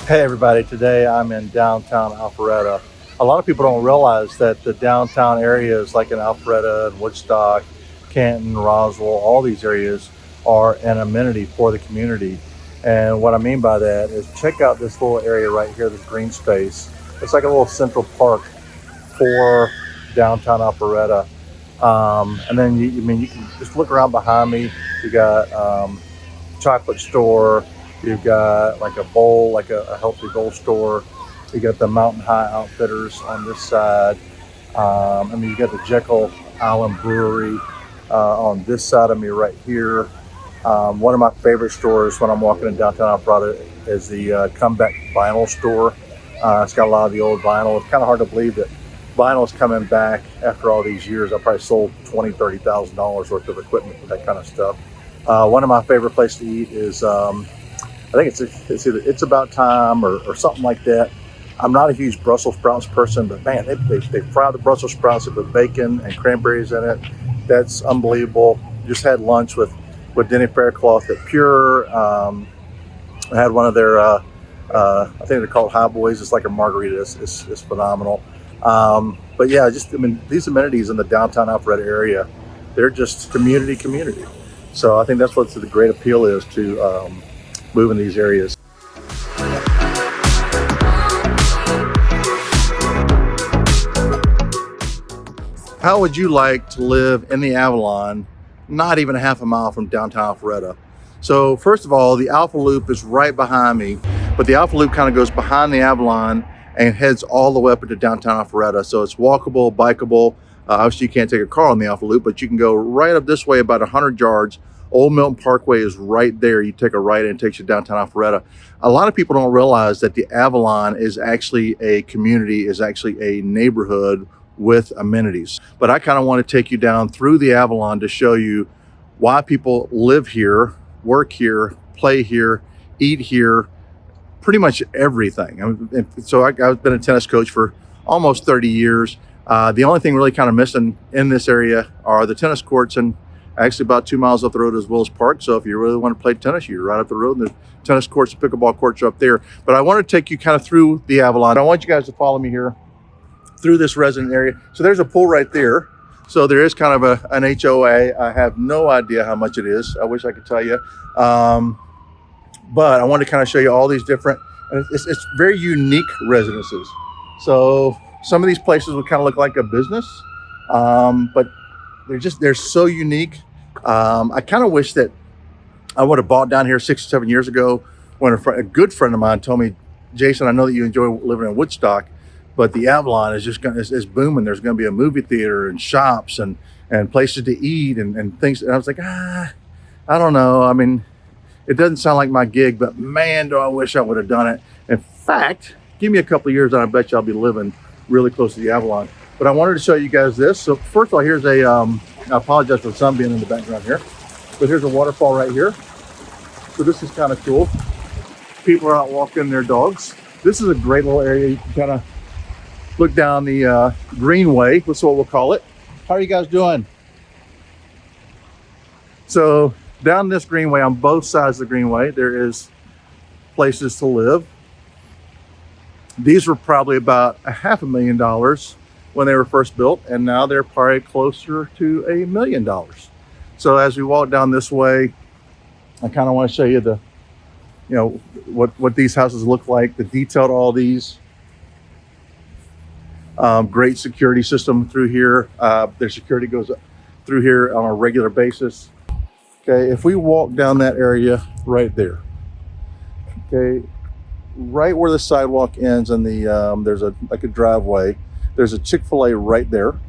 Hey everybody, today I'm in downtown Alpharetta. A lot of people don't realize that the downtown areas like in Alpharetta and Woodstock, Canton, Roswell, all these areas are an amenity for the community. And what I mean by that is check out this little area right here, this green space. It's like a little central park for downtown Alpharetta. And then you can just look around behind me. You got chocolate store. You've got like a bowl, like a healthy bowl store. You got the Mountain High Outfitters on this side. You got the Jekyll Island Brewery on this side of me right here. One of my favorite stores when I'm walking in downtown Alpharetta is the Comeback Vinyl store. It's got a lot of the old vinyl. It's kind of hard to believe that vinyl is coming back after all these years. I probably sold $20,000, $30,000 worth of equipment for that kind of stuff. One of my favorite places to eat is I think it's either It's About Time or something like that. I'm not a huge Brussels sprouts person, but man, they fry the Brussels sprouts with bacon and cranberries in it. That's unbelievable. Just had lunch with Denny Faircloth at Pure. I had one of their, I think they're called High Boys. It's like a margarita. It's phenomenal. But yeah, these amenities in the downtown Alpharetta area, they're just community. So I think that's what the great appeal is to move in these areas. How would you like to live in the Avalon, not even a half a mile from downtown Alpharetta? So first of all, the Alpha Loop is right behind me, but the Alpha Loop kind of goes behind the Avalon and heads all the way up into downtown Alpharetta. So it's walkable, bikeable. Obviously you can't take a car on the Alpha Loop, but you can go right up this way about 100 yards. Old Milton Parkway is right there. You take a right and it takes you downtown Alpharetta. A lot of people don't realize that the Avalon is actually a community, is actually a neighborhood with amenities. But I kind of want to take you down through the Avalon to show you why people live here, work here, play here, eat here, pretty much everything. So I've been a tennis coach for almost 30 years. The only thing really kind of missing in this area are the tennis courts, and actually about 2 miles up the road is Willis Park. So if you really want to play tennis, you're right up the road, and the tennis courts and pickleball courts are up there. But I want to take you kind of through the Avalon. I want you guys to follow me here through this resident area. So there's a pool right there. So there is kind of an HOA. I have no idea how much it is. I wish I could tell you. But I want to kind of show you all these different, and it's very unique residences. So some of these places would kind of look like a business, but they're so unique. I kind of wish that I would have bought down here 6 or 7 years ago when a good friend of mine told me, Jason, I know that you enjoy living in Woodstock, but the Avalon is just is booming. There's going to be a movie theater and shops and places to eat and things. And I was like, I don't know. I mean, it doesn't sound like my gig, but man, do I wish I would have done it. In fact, give me a couple of years and I bet you I'll be living really close to the Avalon. But I wanted to show you guys this. So first of all, here's I apologize for the sun being in the background here, but here's a waterfall right here. So this is kind of cool. People are out walking their dogs. This is a great little area. You can kind of look down the greenway. That's what we'll call it. How are you guys doing? So down this greenway, on both sides of the greenway, there is places to live. These were probably about $500,000 when they were first built, and now they're probably closer to $1 million. So as we walk down this way, I kind of want to show you what these houses look like, the detail to all these. Great security system through here. Their security goes up through here on a regular basis. Okay, if we walk down that area right there, okay, right where the sidewalk ends and there's a driveway, there's a Chick-fil-A right there.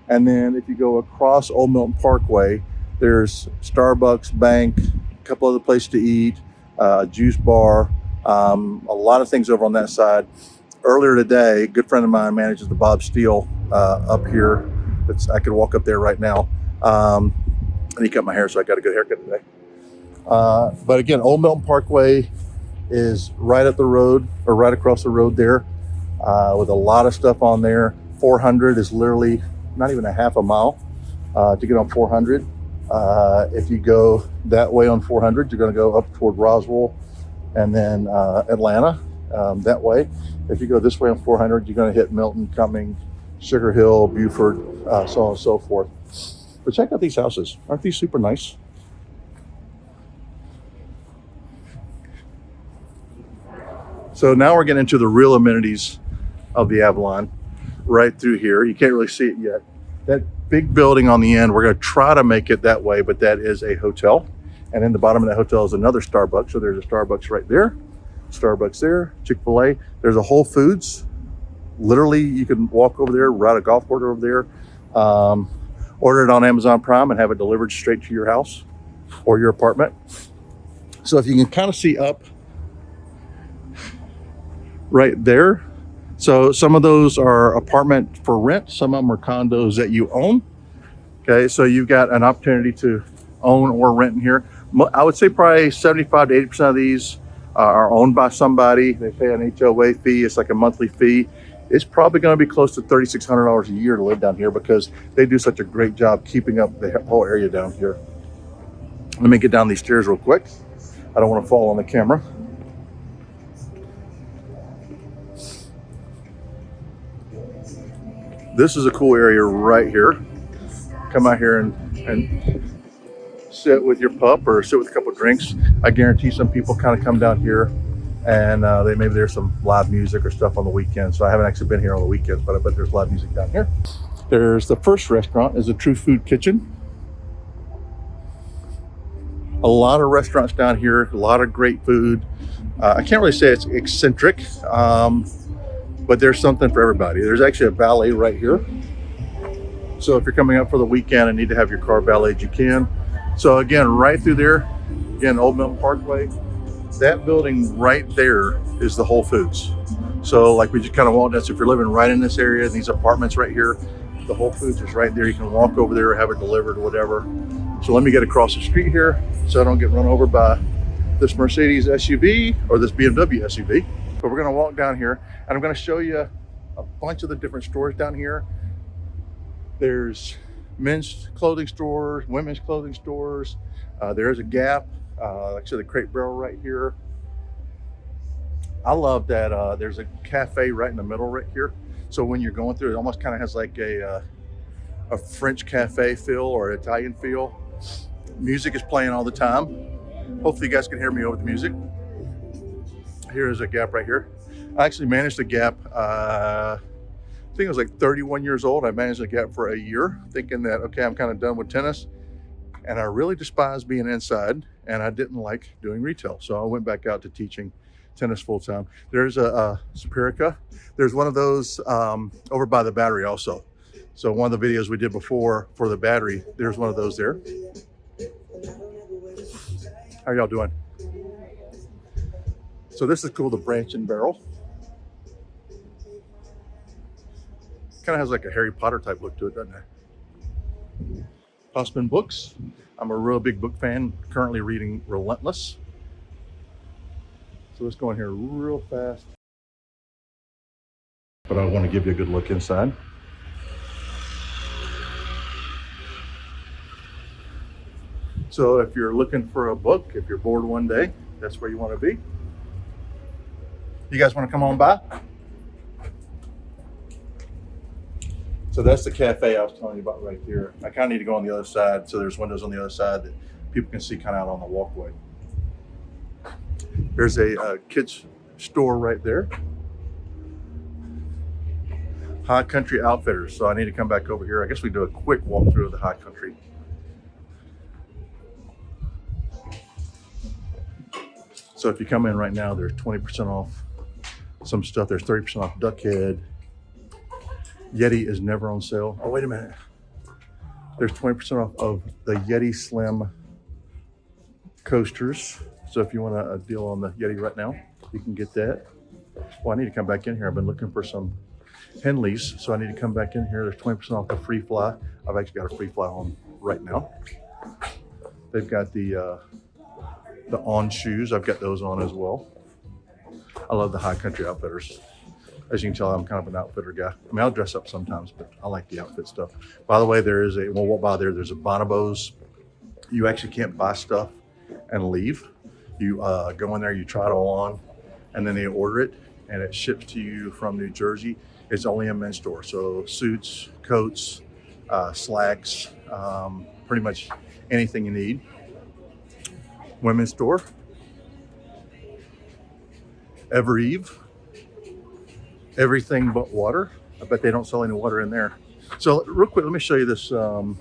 And then if you go across Old Milton Parkway, there's Starbucks, bank, a couple other places to eat, a juice bar, a lot of things over on that side. Earlier today, a good friend of mine manages the Bob Steele up here. I could walk up there right now. And he cut my hair, so I got a good haircut today. But again, Old Milton Parkway is right up the road, or right across the road there, with a lot of stuff on there. 400 is literally not even a half a mile to get on 400. If you go that way on 400, you're going to go up toward Roswell and then Atlanta. that way. If you go this way on 400, you're going to hit Milton, Cumming, Sugar Hill, Buford, so on and so forth. But check out these houses. Aren't these super nice? So now we're getting into the real amenities of the Avalon right through here. You can't really see it yet. That big building on the end, we're going to try to make it that way, but that is a hotel. And in the bottom of that hotel is another Starbucks. So there's a Starbucks right there, Starbucks there, Chick-fil-A. There's a Whole Foods. Literally, you can walk over there, ride a golf course over there, order it on Amazon Prime and have it delivered straight to your house or your apartment. So if you can kind of see up right there. So some of those are apartment for rent. Some of them are condos that you own. Okay, so you've got an opportunity to own or rent in here. I would say probably 75 to 80% of these are owned by somebody. They pay an HOA fee. It's like a monthly fee. It's probably going to be close to $3,600 a year to live down here because they do such a great job keeping up the whole area down here. Let me get down these stairs real quick. I don't want to fall on the camera. This is a cool area right here. Come out here and sit with your pup or sit with a couple of drinks. I guarantee some people kind of come down here and maybe there's some live music or stuff on the weekends. So I haven't actually been here on the weekends, but I bet there's live music down here. There's the first restaurant is a True Food Kitchen. A lot of restaurants down here, a lot of great food. I can't really say it's eccentric, but there's something for everybody. There's actually a valet right here. So if you're coming up for the weekend and need to have your car valeted, you can. So again, right through there, again, Old Milton Parkway, that building right there is the Whole Foods. So like we just kind of walked in, so if you're living right in this area, these apartments right here, the Whole Foods is right there. You can walk over there, have it delivered or whatever. So let me get across the street here so I don't get run over by this Mercedes SUV or this BMW SUV. But we're gonna walk down here and I'm gonna show you a bunch of the different stores down here. There's men's clothing stores, women's clothing stores. There's a Gap, like I said, the Crate Barrel right here. I love that there's a cafe right in the middle right here. So when you're going through, it almost kind of has like a French cafe feel or Italian feel. Music is playing all the time. Hopefully you guys can hear me over the music. Here's a Gap right here. I actually managed a Gap, I think I was like 31 years old. I managed a Gap for a year, thinking that, okay, I'm kind of done with tennis. And I really despised being inside and I didn't like doing retail. So I went back out to teaching tennis full time. There's a Superica. There's one of those over by the Battery also. So one of the videos we did before for the Battery, there's one of those there. How y'all doing? So this is cool, the Branch and Barrel. Kind of has like a Harry Potter type look to it, doesn't it? Postman Books. I'm a real big book fan, currently reading Relentless. So let's go in here real fast. But I want to give you a good look inside. So if you're looking for a book, if you're bored one day, that's where you want to be. You guys want to come on by? So that's the cafe I was telling you about right there. I kind of need to go on the other side. So there's windows on the other side that people can see kind of out on the walkway. There's a kids store right there. High Country Outfitters. So I need to come back over here. I guess we do a quick walkthrough of the High Country. So if you come in right now, there's 20% off some stuff. There's 30% off Duck Head. Yeti is never on sale. Oh, wait a minute. There's 20% off of the Yeti Slim coasters. So if you want a deal on the Yeti right now, you can get that. Well, I need to come back in here. I've been looking for some Henleys, so I need to come back in here. There's 20% off the Free Fly. I've actually got a Free Fly on right now. They've got the On shoes. I've got those on as well. I love the High Country Outfitters. As you can tell, I'm kind of an outfitter guy. I mean, I'll dress up sometimes, but I like the outfit stuff. By the way, there's a there's a Bonobos. You actually can't buy stuff and leave. You go in there, you try it all on, and then they order it and it ships to you from New Jersey. It's only a men's store, so suits, coats, slacks, pretty much anything you need. Women's store, Eve, everything but water. I bet they don't sell any water in there. So real quick, let me show you this, so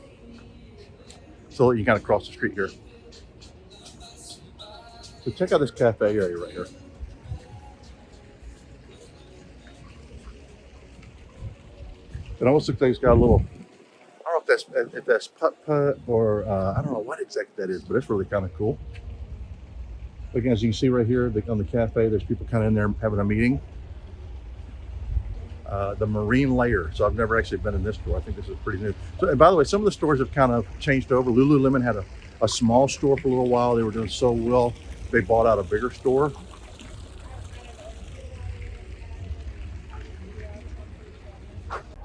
that you kind of cross the street here. So check out this cafe area right here. It almost looks like it's got a little, I don't know if that's putt-putt or I don't know what exactly that is, but it's really kind of cool. Again, as you can see right here on the cafe, there's people kind of in there having a meeting. The Marine Layer. So I've never actually been in this store. I think this is pretty new. So, and by the way, some of the stores have kind of changed over. Lululemon had a small store for a little while. They were doing so well, they bought out a bigger store.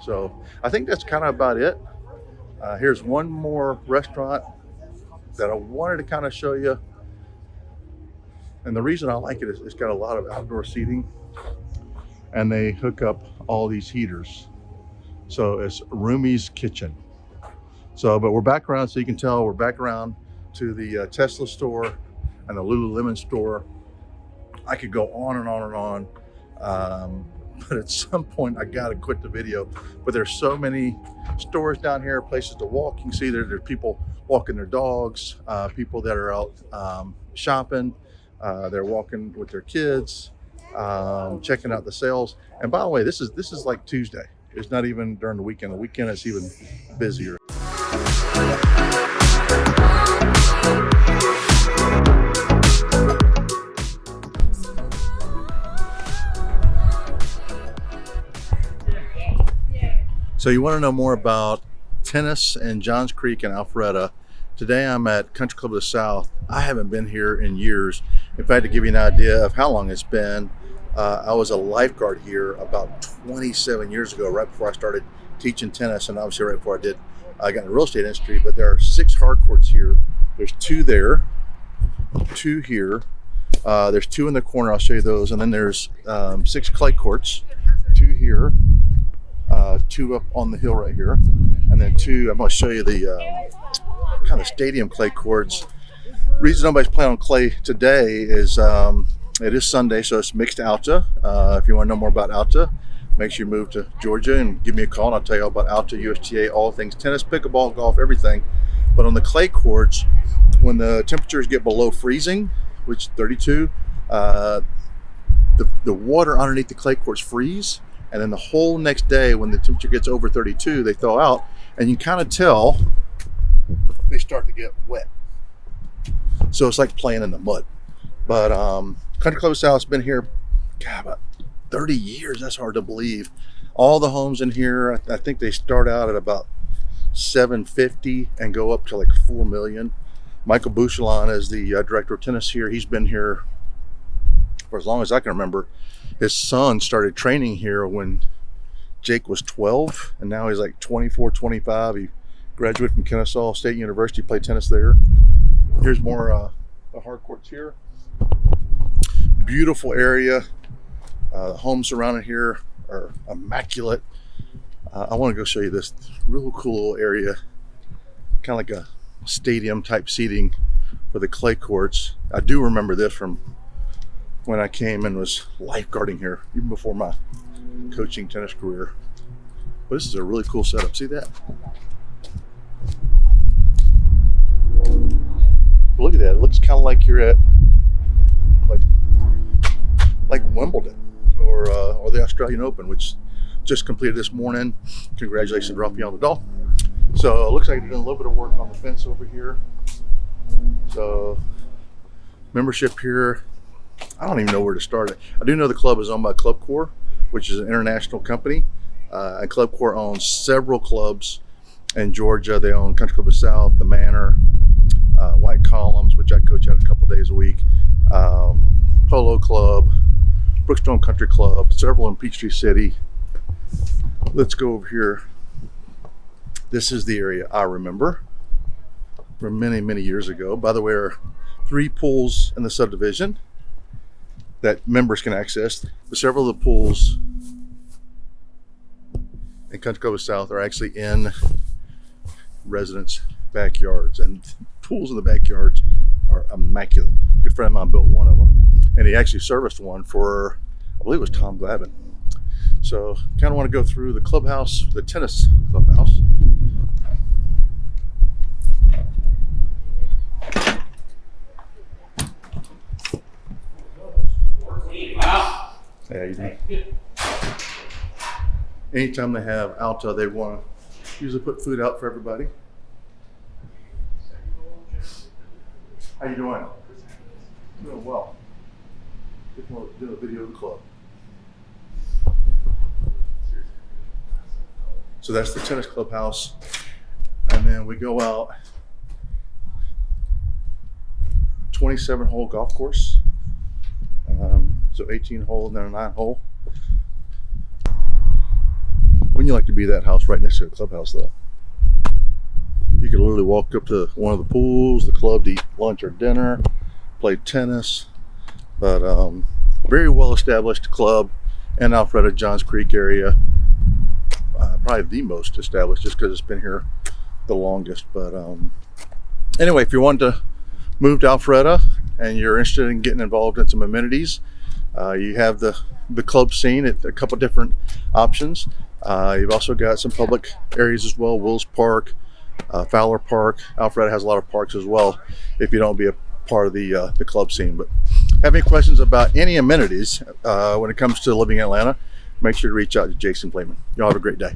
So I think that's kind of about it. Here's one more restaurant that I wanted to kind of show you. And the reason I like it is it's got a lot of outdoor seating, and they hook up all these heaters. So it's Rumi's Kitchen. So, but we're back around, so you can tell we're back around to the Tesla store and the Lululemon store. I could go on and on and on. But at some point I gotta quit the video. But there's so many stores down here, places to walk. You can see there's people walking their dogs, people that are out shopping, they're walking with their kids, checking out the sales. And by the way, this is like Tuesday. It's not even during the weekend. The weekend it's even busier. So you want to know more about tennis in Johns Creek and Alpharetta. Today I'm at Country Club of the South. I haven't been here in years. In fact, to give you an idea of how long it's been, I was a lifeguard here about 27 years ago, right before I started teaching tennis, and obviously right before I got in the real estate industry. But there are 6 hard courts here. There's 2 there, 2 here. There's 2 in the corner. I'll show you those. And then there's 6 clay courts, 2 here. 2 up on the hill right here, and then 2. I'm going to show you the kind of stadium clay courts. Reason nobody's playing on clay today is it is Sunday, so it's mixed Alta. If you want to know more about Alta, make sure you move to Georgia and give me a call, and I'll tell you all about Alta, USTA, all things tennis, pickleball, golf, everything. But on the clay courts, when the temperatures get below freezing, which is 32, the water underneath the clay courts freeze. And then the whole next day, when the temperature gets over 32, they thaw out, and you can kind of tell they start to get wet. So it's like playing in the mud. But Country Club of South's been here, God, about 30 years. That's hard to believe. All the homes in here, I think they start out at about $750 and go up to like $4 million. Michael Bouchelon is the director of tennis here. He's been here for as long as I can remember. His son started training here when Jake was 12, and now he's like 24, 25. He graduated from Kennesaw State University, played tennis there. Here's more the hard courts here. Beautiful area. The homes surrounding here are immaculate. I want to go show you this real cool little area, kind of like a stadium type seating for the clay courts. I do remember this from when I came and was lifeguarding here, even before my coaching tennis career. But this is a really cool setup. See that? Look at that. It looks kind of like you're at like Wimbledon or the Australian Open, which just completed this morning. Congratulations, Rafael Nadal. So it looks like they're doing a little bit of work on the fence over here. So membership here, I don't even know where to start. I do know the club is owned by Club Corps, which is an international company. And Club Corps owns several clubs in Georgia. They own Country Club of South, the Manor, White Columns, which I coach at a couple days a week, Polo Club, Brookstone Country Club, several in Peachtree City. Let's go over here. This is the area I remember from many, many years ago. By the way, there are 3 pools in the subdivision. that members can access. But several of the pools in Country Club of South are actually in residents' backyards, and pools in the backyards are immaculate. A good friend of mine built one of them, and he actually serviced one for, I believe it was Tom Glavine. So kind of want to go through the clubhouse, the tennis clubhouse. Wow. Yeah, you doing? Anytime they have Alta, they want to usually put food out for everybody. How you doing? Doing well. Just want to do a video of the club. So that's the tennis clubhouse, and then we go out 27-hole golf course. So 18-hole and then a 9-hole. Wouldn't you like to be that house right next to the clubhouse, though? You could literally walk up to one of the pools, the club, to eat lunch or dinner, play tennis. But very well established club in Alpharetta, Johns Creek area. Probably the most established, just because it's been here the longest. But anyway, if you want to move to Alpharetta and you're interested in getting involved in some amenities, you have the club scene at a couple different options. You've also got some public areas as well. Wills Park, Fowler Park. Alpharetta has a lot of parks as well if you don't be a part of the club scene. But have any questions about any amenities when it comes to living in Atlanta, make sure to reach out to Jason Fleeman. Y'all have a great day.